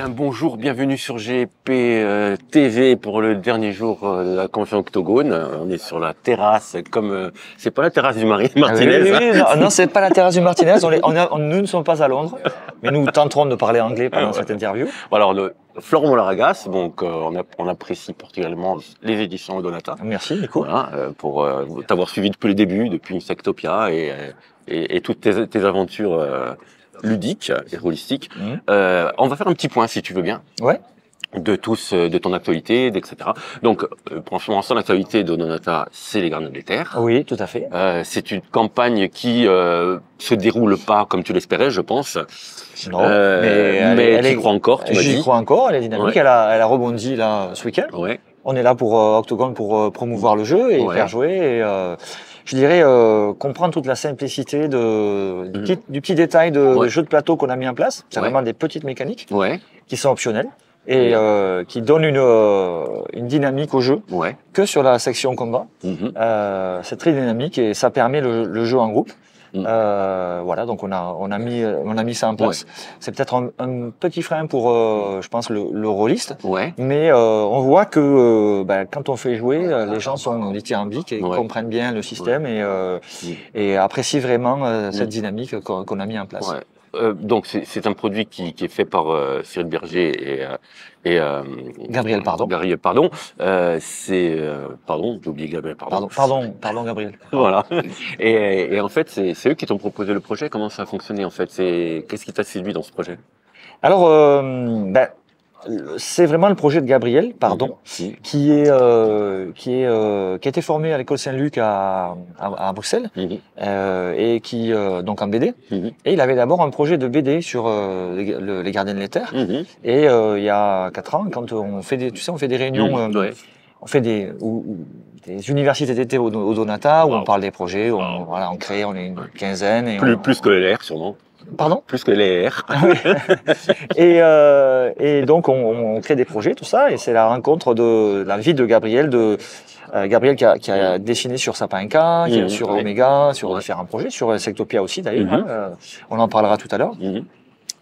Bien, bonjour, bienvenue sur GP TV pour le dernier jour de la convention Octogone. On est sur la terrasse, comme c'est pas la terrasse du Martinez. Oui, non, c'est pas la terrasse du Martinez. Nous ne sommes pas à Londres, mais nous tenterons de parler anglais pendant cette interview. Alors, Florent Molaragas, donc on apprécie particulièrement les éditions Odonata. Merci, Nico. Voilà, pour t'avoir suivi depuis le début, depuis Insectopia et toutes tes aventures ludiques et holistiques. On va faire un petit point, si tu veux bien. Ouais. De ton actualité, etc. Donc, pour l'instant, l'actualité d'Odonata, c'est les Gardiens des Terres. Oui, tout à fait. C'est une campagne qui se déroule pas comme tu l'espérais, je pense. Non, mais tu y crois encore, tu m'as dit. J'y crois encore, elle est dynamique, Ouais. elle a rebondi là ce week-end. Ouais. On est là pour Octogone pour promouvoir le jeu et faire jouer. Et, je dirais comprendre toute la simplicité du petit détail de jeu de plateau qu'on a mis en place. C'est vraiment des petites mécaniques qui sont optionnelles et qui donnent une dynamique au jeu que sur la section combat. C'est très dynamique et ça permet le jeu en groupe. Voilà, donc on a mis ça en place. C'est peut-être un petit frein pour, je pense, le rôliste. Mais on voit que quand on fait jouer, les gens sont dithyrambiques et comprennent bien le système et apprécient vraiment cette dynamique qu'on a mis en place. Donc c'est un produit qui est fait par Cyril Berger et Gabriel Pardon. Pardon, j'ai oublié Gabriel Pardon. Pardon Gabriel. Voilà. Et en fait, c'est eux qui t'ont proposé le projet. Comment ça a fonctionné en fait? Qu'est-ce qui t'a séduit dans ce projet? Alors, c'est vraiment le projet de Gabriel Pardon, qui a été formé à l'école Saint-Luc à Bruxelles et qui donc en BD. Et il avait d'abord un projet de BD sur les Gardiens des Terres. Et il y a 4 ans, quand on fait des réunions, on fait des universités d'été au Donata où on parle des projets, on crée, on est une quinzaine. Et plus que les LR sûrement. Pardon? Plus que les LR. Et donc on crée des projets, tout ça, et c'est la rencontre de la vie de Gabriel, Gabriel qui a dessiné sur Sapinka, sur Omega, sur différents projets, sur Insectopia aussi d'ailleurs. On en parlera tout à l'heure.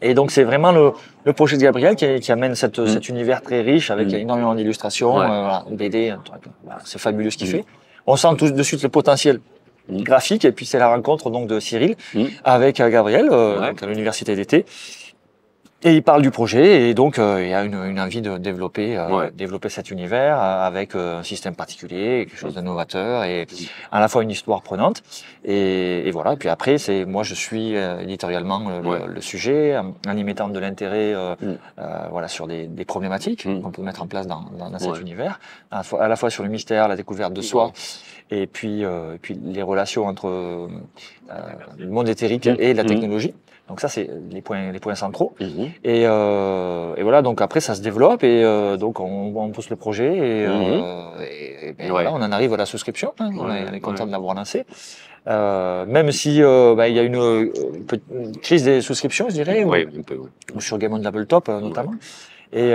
Et donc c'est vraiment le projet de Gabriel qui amène cet univers très riche avec énormément d'illustrations, BD, c'est fabuleux ce qu'il fait. On sent tout de suite le potentiel graphique, et puis c'est la rencontre donc de Cyril avec Gabriel donc à l'université d'été, et il parle du projet, et donc il y a une envie de développer cet univers avec un système particulier, quelque chose de novateur et à la fois une histoire prenante, et voilà. Et puis après moi je suis éditorialement le sujet en y mettant de l'intérêt voilà, sur des problématiques qu'on peut mettre en place dans cet univers, à la fois sur le mystère, la découverte de soi, et puis les relations entre le monde éthérique et la technologie. Donc ça, c'est les points centraux. Et voilà, donc après, ça se développe, et donc on pousse le projet, et voilà, on en arrive à la souscription. On est content de l'avoir lancé. Même si il y a une crise des souscriptions, je dirais, ou sur Game on Tabletop notamment. Et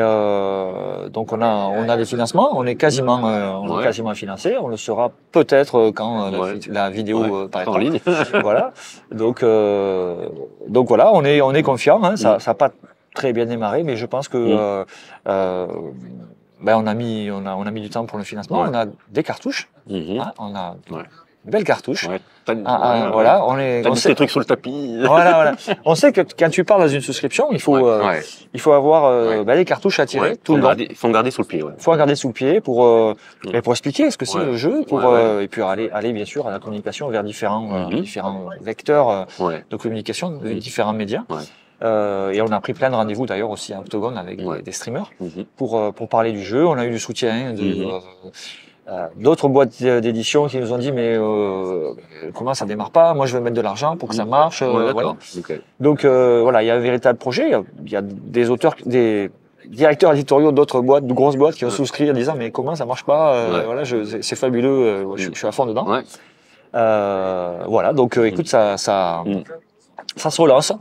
donc on a des financements, on est quasiment financé, on le sera peut-être quand la vidéo paraîtra en ligne. Voilà. Donc voilà, on est confiant, hein. Ça a pas très bien démarré, mais je pense que on a mis du temps pour le financement. On a des cartouches, hein, on a une belle cartouche. Voilà, on mis ces trucs sur le tapis. Voilà. On sait que quand tu parles dans une souscription, il faut avoir les cartouches à tirer tout le temps. Il faut en garder sous le pied. Il faut en garder sous le pied pour expliquer ce que c'est le jeu, et puis aller bien sûr à la communication vers différents vecteurs de communication, de différents médias. Et on a pris plein de rendez-vous d'ailleurs aussi à Octogone avec des streamers pour parler du jeu. On a eu du soutien d'autres boîtes d'édition qui nous ont dit mais comment ça démarre pas, moi je veux mettre de l'argent pour que ça marche. Voilà. Donc voilà, il y a un véritable projet, il y a des auteurs, des directeurs éditoriaux d'autres boîtes, de grosses boîtes qui ont souscrit en disant mais comment ça marche pas, voilà, c'est fabuleux, je suis à fond dedans. Voilà, donc écoute, ça se relance,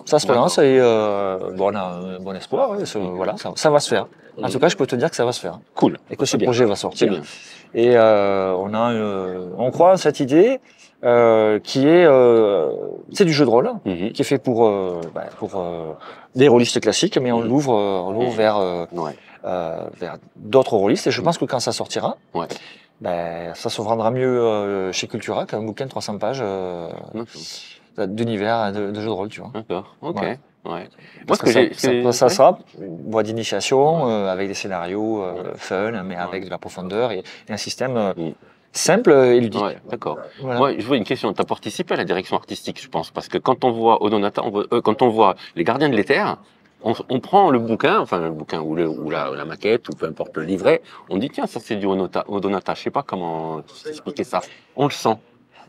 ça se relance, et on a un bon espoir, voilà, ça va se faire. En tout cas, je peux te dire que ça va se faire. Cool. Et que ce projet va sortir. Et on croit en cette idée. qui est c'est du jeu de rôle, qui est fait pour des rôlistes classiques, mais on l'ouvre vers d'autres rôlistes. Et je pense que quand ça sortira, ça se vendra mieux chez Cultura qu'un bouquin de 300 pages d'univers de jeu de rôle, tu vois. D'accord, ok. Ouais. Parce que ça sera une voie d'initiation avec des scénarios fun, mais avec de la profondeur et un système simple et ludique. Ouais, d'accord. Voilà. Moi, je vois une question. Tu as participé à la direction artistique, je pense, parce que quand on voit Odonata, quand on voit Les Gardiens de l'Éther, on prend le bouquin ou la maquette, ou peu importe le livret, on dit tiens, ça c'est du Odonata. Je sais pas comment expliquer ça. On le sent.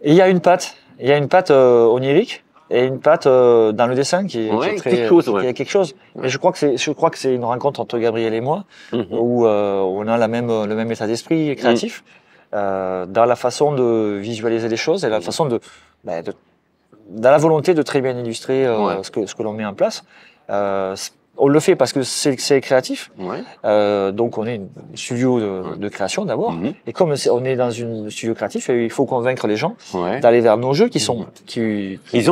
Et il y a une patte onirique et une patte dans le dessin qui est très quelque chose. Mais je crois que c'est une rencontre entre Gabriel et moi où on a le même état d'esprit créatif dans la façon de visualiser les choses et la façon dans la volonté de très bien illustrer ce que l'on met en place. On le fait parce que c'est créatif. Donc on est une studio de création d'abord. Et comme on est dans une studio créatif, il faut convaincre les gens d'aller vers nos jeux qui ont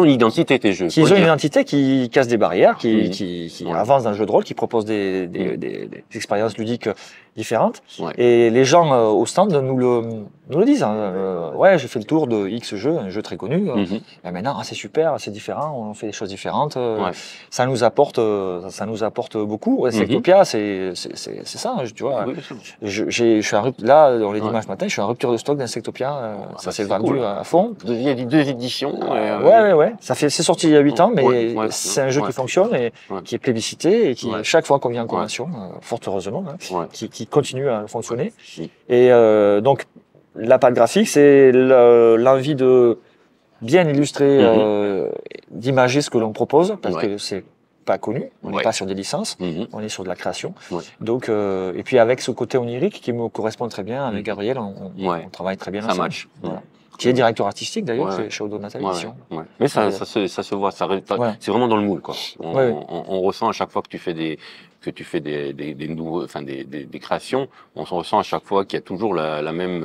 une identité, tes jeux. Qui ont une identité qui casse des barrières, qui avance dans le jeu de rôle, qui propose des expériences ludiques différentes. Et les gens au stand nous le disent. Ouais, j'ai fait le tour de X jeu, un jeu très connu. Et maintenant, c'est super, c'est différent, on fait des choses différentes. Ça nous apporte beaucoup. Sectopia, c'est ça, tu vois. Je suis là, on l'a dit dimanche matin, je suis en rupture de stock d'Insectopia. Ça s'est vendu à fond. Il y a 2 éditions. Ouais. C'est sorti il y a 8 ans, mais c'est un jeu qui fonctionne et qui est plébiscité et qui, chaque fois qu'on vient en convention, fort heureusement, qui continue à fonctionner. Et donc, la patte graphique, c'est l'envie de bien illustrer, d'imager ce que l'on propose, parce que c'est pas connu, on n'est pas sur des licences, on est sur de la création. Donc, et puis avec ce côté onirique qui me correspond très bien avec Gabriel, on travaille très bien ensemble. Ça match. Qui est directeur artistique d'ailleurs chez Odonata Édition. Mais ça se voit, c'est vraiment dans le moule, quoi. On ressent à chaque fois que tu fais des nouveaux, des créations, on se ressent à chaque fois qu'il y a toujours la même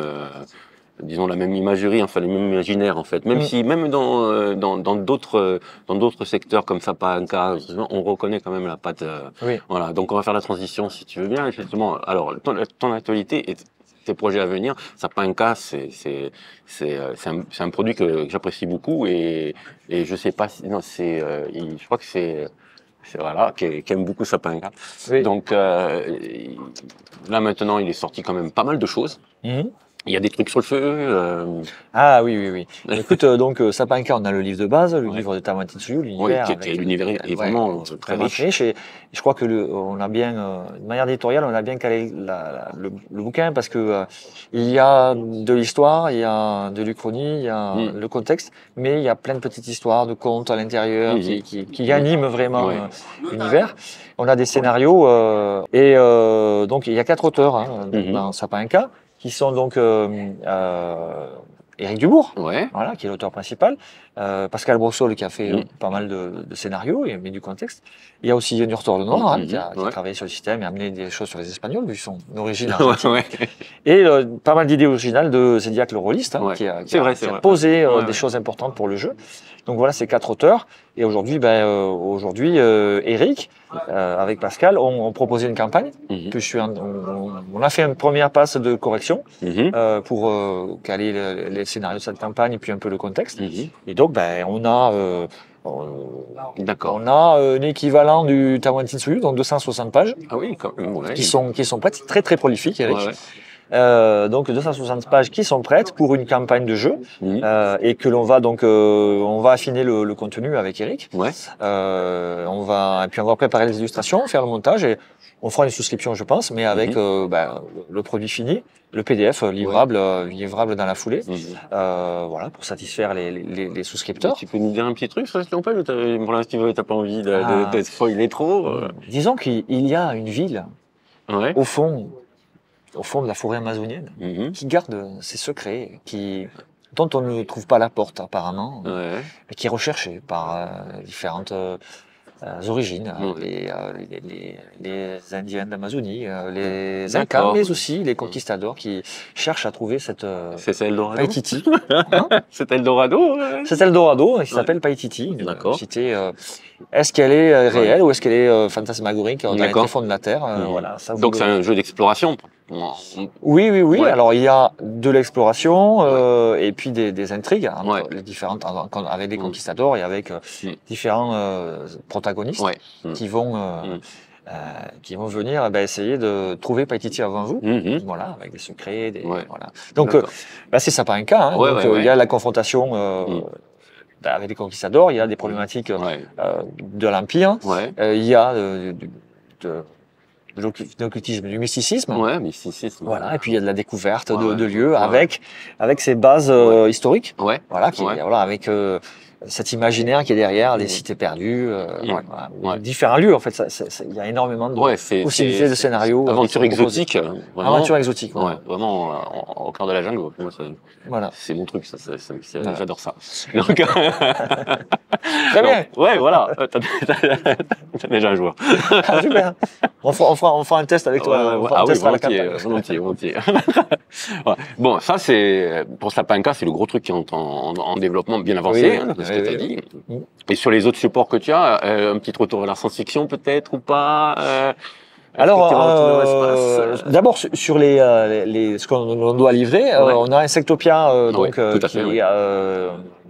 disons la même imagerie, enfin le même imaginaire en fait. Même si même dans d'autres secteurs comme Sapinka, on reconnaît quand même la patte. Voilà. Donc on va faire la transition si tu veux bien. Effectivement. Alors ton actualité et tes projets à venir, Sapinka, c'est un produit que j'apprécie beaucoup et je sais pas si non je crois que c'est voilà, qui aime beaucoup Sapinka. Donc là maintenant, il est sorti quand même pas mal de choses. Il y a des trucs sur le feu. Ah oui. Écoute, donc Sapinka, on a le livre de base, le livre de Tawa Tetsuya, l'univers. L'univers est vraiment très riche. Et je crois que on a bien, de manière éditoriale, on a bien calé le bouquin parce que il y a de l'histoire, il y a de l'uchronie, il y a le contexte, mais il y a plein de petites histoires, de contes à l'intérieur qui animent vraiment l'univers. On a des scénarios et donc il y a 4 auteurs dans Sapinka. Qui sont donc Éric Dubourg, voilà, qui est l'auteur principal, Pascal Brossol qui a fait pas mal de scénarios et mais du contexte. Il y a aussi Yenur Torlenoir qui a travaillé sur le système et amené des choses sur les Espagnols vu son origine argentine. Et pas mal d'idées originales de Zédiac le rôliste qui a posé des choses importantes pour le jeu. Donc voilà ces 4 auteurs. Et aujourd'hui, Éric, avec Pascal, ont proposé une campagne. Puis on a fait une première passe de correction pour caler les scénarios de cette campagne et puis un peu le contexte. Et donc, on a un équivalent du Tawa Tetsuya, donc 260 pages, qui sont prêtes, très très prolifiques, Eric. Donc 260 pages qui sont prêtes pour une campagne de jeu et que l'on va donc on va affiner le contenu avec Eric. On va préparer les illustrations, faire le montage et on fera une souscription je pense, mais avec le produit fini, le PDF livrable dans la foulée, voilà pour satisfaire les souscripteurs. Tu peux nous dire un petit truc sur cette campagne ou pour l'instant t'as pas envie de spoiler trop Disons qu'il y a une ville au fond de la forêt amazonienne, qui garde ses secrets, dont on ne trouve pas la porte apparemment, et qui est recherché par différentes origines, les Indiens d'Amazonie, les Incas, mais aussi les conquistadors qui cherchent à trouver cette Paititi. C'est Eldorado. C'est Eldorado, qui s'appelle Paititi, une cité. Est-ce qu'elle est réelle ou est-ce qu'elle est fantasmagorique dans les tréfonds de la Terre? Voilà, ça donc c'est un jeu d'exploration. Oui. Ouais. Alors il y a de l'exploration et puis des intrigues entre les différentes, avec les conquistadors et avec différents protagonistes qui vont venir essayer de trouver Paititi avant vous, voilà, avec des secrets, voilà. Donc c'est Sapainca, hein, donc il y a la confrontation avec les conquistadors, il y a des problématiques de l'Empire, il y a de l'occultisme, du mysticisme. Mysticisme. Voilà, et puis il y a de la découverte de lieux avec ses bases historiques. Voilà, avec cet imaginaire qui est derrière, les cités perdues, différents lieux. En fait, il y a énormément de possibilités de scénarios. Aventure exotique. Aventure exotique. Vraiment au cœur de la jungle. Voilà. C'est mon truc, j'adore ça. Donc, très bien. Voilà. T'as déjà un joueur. Super. On fera un test avec toi. Volontiers. Bon, ça c'est pour Sapainca, c'est le gros truc qui est en développement bien avancé, de ce que tu as dit. Et sur les autres supports que tu as, un petit retour vers la science-fiction peut-être ou pas Alors, d'abord sur ce qu'on doit livrer, on a Insectopia,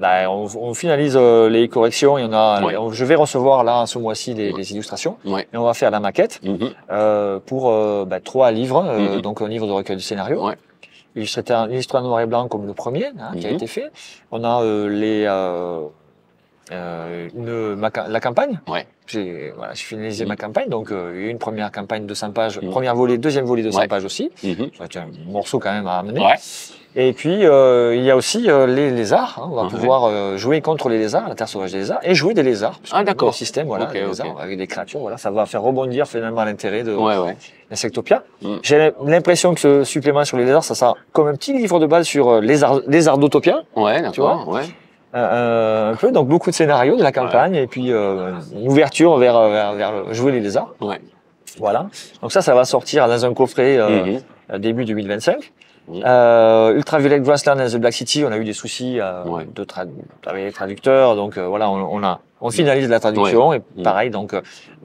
on finalise les corrections et je vais recevoir là ce mois-ci les illustrations et on va faire la maquette pour 3 livres, donc un livre de recueil de scénario. Illustré en noir et blanc comme le premier qui a été fait. On a la campagne. J'ai finalisé ma campagne, donc une première campagne de 100 pages, deuxième volet de 100 pages aussi. C'est un morceau quand même à amener. Et puis il y a aussi les lézards. On va pouvoir jouer contre les lézards, la terre sauvage des lézards, et jouer des lézards. D'accord. Le système, des lézards avec des créatures. Voilà, ça va faire rebondir finalement l'intérêt de l'Insectopia. J'ai l'impression que ce supplément sur les lézards, ça sera comme un petit livre de base sur lézardotopia. Tu vois. Un peu, donc beaucoup de scénarios de la campagne et puis une ouverture vers jouer les lézards. Voilà. Donc ça va sortir dans un coffret début 2025. Ultraviolet Grassland and the Black City, on a eu des soucis avec les traducteurs, donc on finalise la traduction et pareil, donc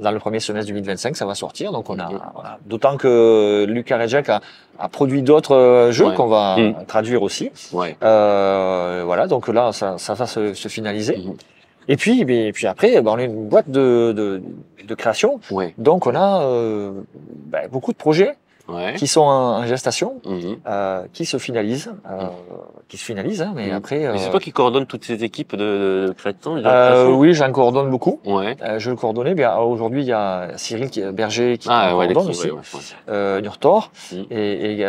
dans le premier semestre 2025, ça va sortir. Donc d'autant que Lucas Rejek a produit d'autres jeux qu'on va traduire aussi. Donc là, ça va se finaliser. Et puis après, on a une boîte de création. Donc on a beaucoup de projets qui sont en gestation, qui se finalisent, mais après. Mais c'est toi qui coordonne toutes ces équipes de création. Oui, j'en coordonne beaucoup. Je le coordonnais. Aujourd'hui, il y a Cyril Berger qui coordonne aussi, Nurtor, et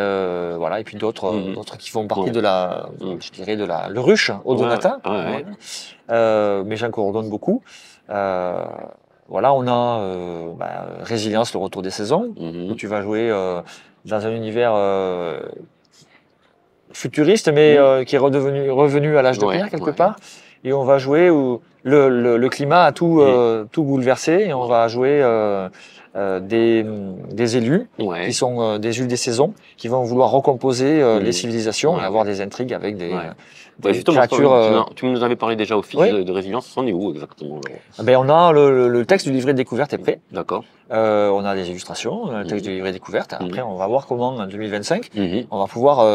puis d'autres qui font partie de je dirais le ruche au Donata. Mais j'en coordonne beaucoup. On a Résilience, le retour des saisons, où tu vas jouer dans un univers futuriste, mais qui est revenu à l'âge de pierre quelque part. Et on va jouer où le climat a tout bouleversé, et on va jouer des élus qui sont des élus des saisons, qui vont vouloir recomposer les civilisations et avoir des intrigues avec des créatures. Tu nous avais parlé déjà au fil de Résilience, c'en est où exactement? On a le texte du livret de découverte est prêt. D'accord. On a des illustrations, on a le texte du livret de découverte. Après, on va voir comment en 2025, on va pouvoir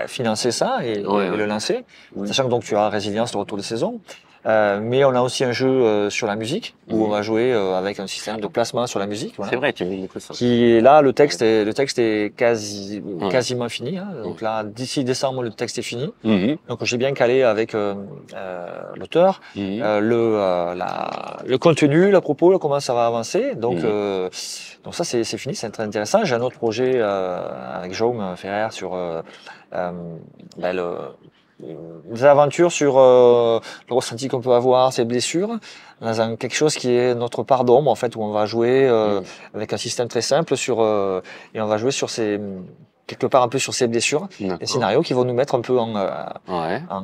financer ça et le lancer. Sachant que donc tu as Résilience, le retour de saison. Mais on a aussi un jeu sur la musique où on va jouer avec un système de placement sur la musique. C'est vrai, tu m'as dit ça. Qui est là, le texte est quasiment fini. Donc là, d'ici décembre, le texte est fini. Donc j'ai bien calé avec l'auteur le contenu, le propos, comment ça va avancer. Donc ça c'est fini, c'est très intéressant. J'ai un autre projet avec Jaume Ferrer sur des aventures sur le ressenti qu'on peut avoir, ses blessures, dans quelque chose qui est notre part d'ombre en fait, où on va jouer avec un système très simple et on va jouer sur ces quelque part un peu sur ses blessures, des scénarios qui vont nous mettre un peu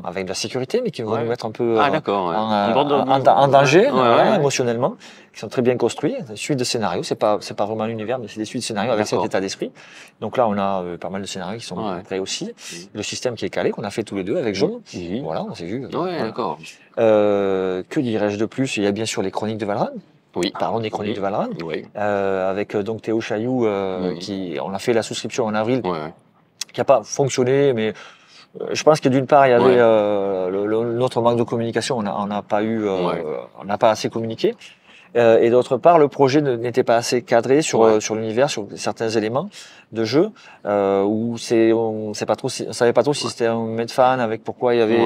avec de la sécurité, mais qui vont nous mettre un peu en danger, émotionnellement, qui sont très bien construits. Des suites de scénarios, c'est pas vraiment l'univers, mais c'est des suites de scénarios avec cet état d'esprit. Donc là, on a pas mal de scénarios qui sont prêts aussi. Le système qui est calé, qu'on a fait tous les deux avec Jaune. Voilà, on s'est vu. D'accord. Que dirais-je de plus? Il y a bien sûr les chroniques de Valran. Oui. Parlons des chroniques de Valran. Avec donc Théo Chailloux, on a fait la souscription en avril, qui n'a pas fonctionné, mais je pense que d'une part, il y avait notre manque de communication, on n'a pas assez communiqué. Et d'autre part, le projet n'était pas assez cadré sur l'univers, sur certains éléments de jeu, où on savait pas trop si c'était un Medfan, avec pourquoi il y avait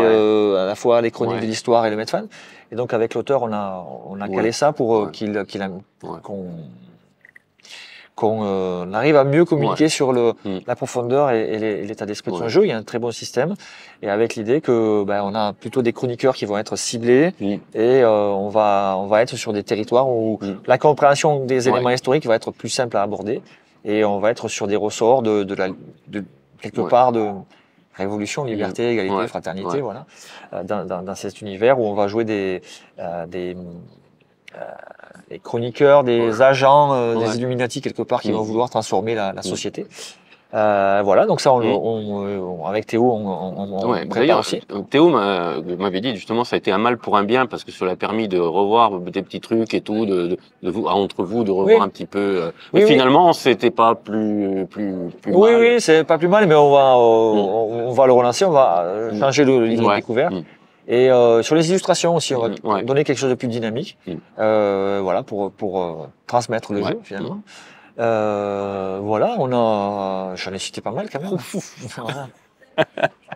à la fois les chroniques de l'histoire et le Medfan. Et donc avec l'auteur, on a calé ça pour qu'on arrive à mieux communiquer sur la profondeur et l'état d'esprit de son jeu. Il y a un très bon système, et avec l'idée que on a plutôt des chroniqueurs qui vont être ciblés, et on va être sur des territoires où la compréhension des éléments historiques va être plus simple à aborder, et on va être sur des ressorts de quelque part de révolution, liberté, égalité, fraternité, voilà, dans cet univers où on va jouer des chroniqueurs, des agents, des Illuminati quelque part qui vont vouloir transformer la société. Voilà, donc ça, avec Théo, on prépare aussi. Théo m'avait dit justement, ça a été un mal pour un bien, parce que ça l'a permis de revoir des petits trucs et tout, entre vous, de revoir un petit peu. Mais finalement, c'était pas plus mal. Oui, c'est pas plus mal, mais on va le relancer, on va changer le livre de découverte. Et sur les illustrations aussi, on va donner quelque chose de plus dynamique, voilà, pour transmettre le jeu finalement. Voilà, j'en ai cité pas mal quand même. Voilà.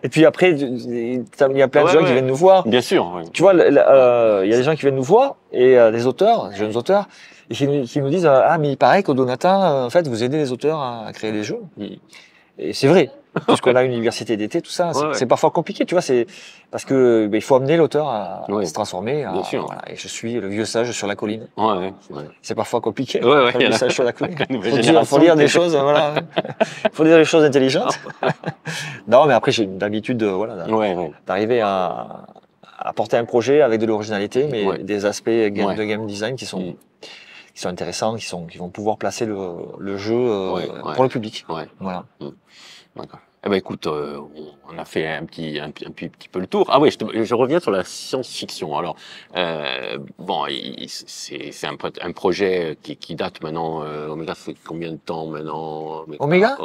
Et puis après, il y a plein de gens qui viennent nous voir. Bien sûr. Tu vois, il y a des gens qui viennent nous voir, et des auteurs, des jeunes auteurs, et qui nous disent mais il paraît qu'au Donata, en fait, vous aidez les auteurs à créer les jeux. Et c'est vrai, puisqu'on a une université d'été, tout ça, c'est parfois compliqué, tu vois, c'est parce que il faut amener l'auteur à se transformer. Bien sûr. Voilà, et je suis le vieux sage sur la colline. C'est parfois compliqué. Le vieux sage sur la colline. Il faut lire des choses, voilà. Faut dire des choses intelligentes. Non, mais après j'ai l'habitude, d'arriver à apporter un projet avec de l'originalité, mais des aspects de game design qui sont intéressants, qui vont pouvoir placer le jeu pour le public. Voilà. D'accord. Eh ben écoute, on a fait un petit peu le tour. Ah oui, je reviens sur la science-fiction. Alors bon, c'est un projet qui date maintenant. Omega, fait combien de temps maintenant? Omega,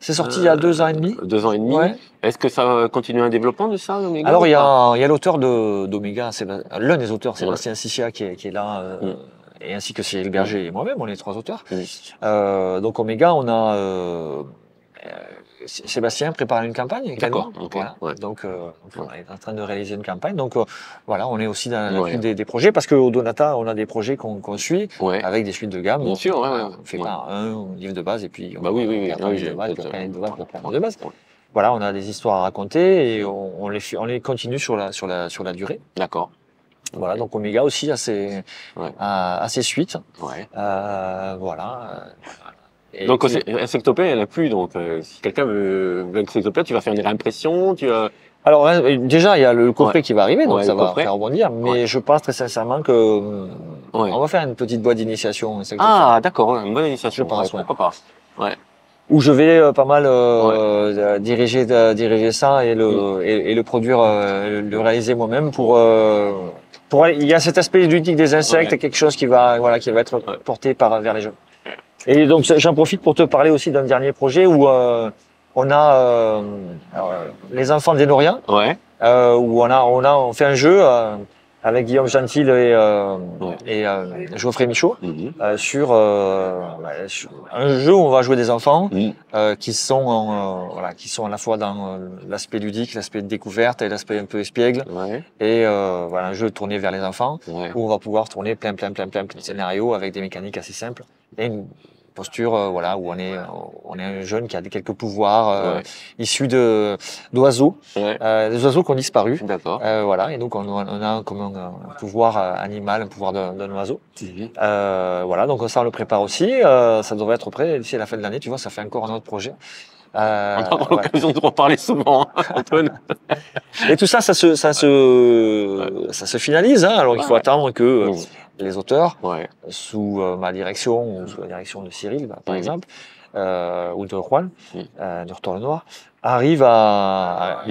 c'est sorti il y a 2 ans et demi. 2 ans et demi. Est-ce que ça continue un développement de ça, Omega? Alors il y a l'auteur d'Omega, l'un des auteurs, Sébastien Siccia, qui est là. Et ainsi que Cyril Berger et moi-même, on est 3 auteurs. Donc Omega, on a Sébastien prépare une campagne. D'accord. Voilà. Donc on est en train de réaliser une campagne. Donc voilà, on est aussi dans la suite des projets, parce qu'au Donata, on a des projets qu'on suit avec des suites de gamme. Bien sûr, on fait pas un livre de base et puis un livre de base. Voilà, on a des histoires à raconter, et on les continue sur la durée. D'accord. Voilà, donc Omega aussi a ses suites. Voilà. Donc Insectopia, il n'y en a plus. Donc si quelqu'un veut Insectopia, tu vas faire une réimpression, Alors déjà, il y a le coffret qui va arriver, donc ça va faire rebondir. Mais je pense très sincèrement que on va faire une petite boîte d'initiation Insectopia. Ah d'accord, une bonne initiation. Je pense. Pourquoi pas. Où je vais pas mal diriger ça et le produire, le réaliser moi-même il y a cet aspect ludique des insectes, quelque chose qui va être porté vers les jeunes. Et donc j'en profite pour te parler aussi d'un dernier projet où on a les enfants des Noriens, où on fait un jeu avec Guillaume Gentil et Geoffrey Michaud sur un jeu où on va jouer des enfants qui sont à la fois dans l'aspect ludique, l'aspect de découverte et l'aspect un peu espiègle, et un jeu tourné vers les enfants où on va pouvoir tourner plein de scénarios avec des mécaniques assez simples et une posture où on est un jeune qui a quelques pouvoirs issus d'oiseaux, des oiseaux qui ont disparu. D'accord. Et donc on a comme un pouvoir animal, un pouvoir d'un oiseau. Donc ça on le prépare aussi, ça devrait être prêt d'ici la fin de l'année, tu vois, ça fait encore un autre projet. On aura l'occasion de reparler souvent, Antoine. Et tout ça, ça se finalise. Hein. Alors il faut attendre que les auteurs, sous ma direction ou sous la direction de Cyril, par exemple, ou de Juan, de Retour le Noir, arrivent à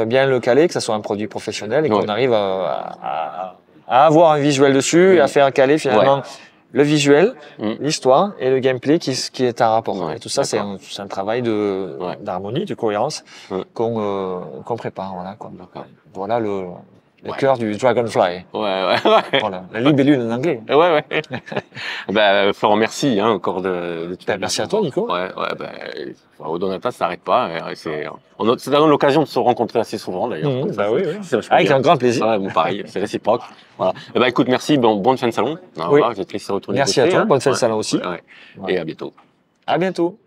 bien le caler, que ça soit un produit professionnel et qu'on arrive à avoir un visuel dessus et à faire caler finalement le visuel, l'histoire et le gameplay qui est un rapport. Et tout ça, c'est un travail d'harmonie, de cohérence qu'on prépare. Voilà, quoi. Voilà le cœur du Dragonfly. Voilà, la libellule en anglais. Florent, merci encore de merci à toi, Nico. Odonata, ça s'arrête pas. Ça donne l'occasion de se rencontrer assez souvent, d'ailleurs. Avec un grand plaisir. Bon, pareil, c'est réciproque. Voilà. Écoute, merci, bonne fin de salon. Je vais te laisser retourner. Merci à toi, bonne fin de salon aussi. Et à bientôt. À bientôt.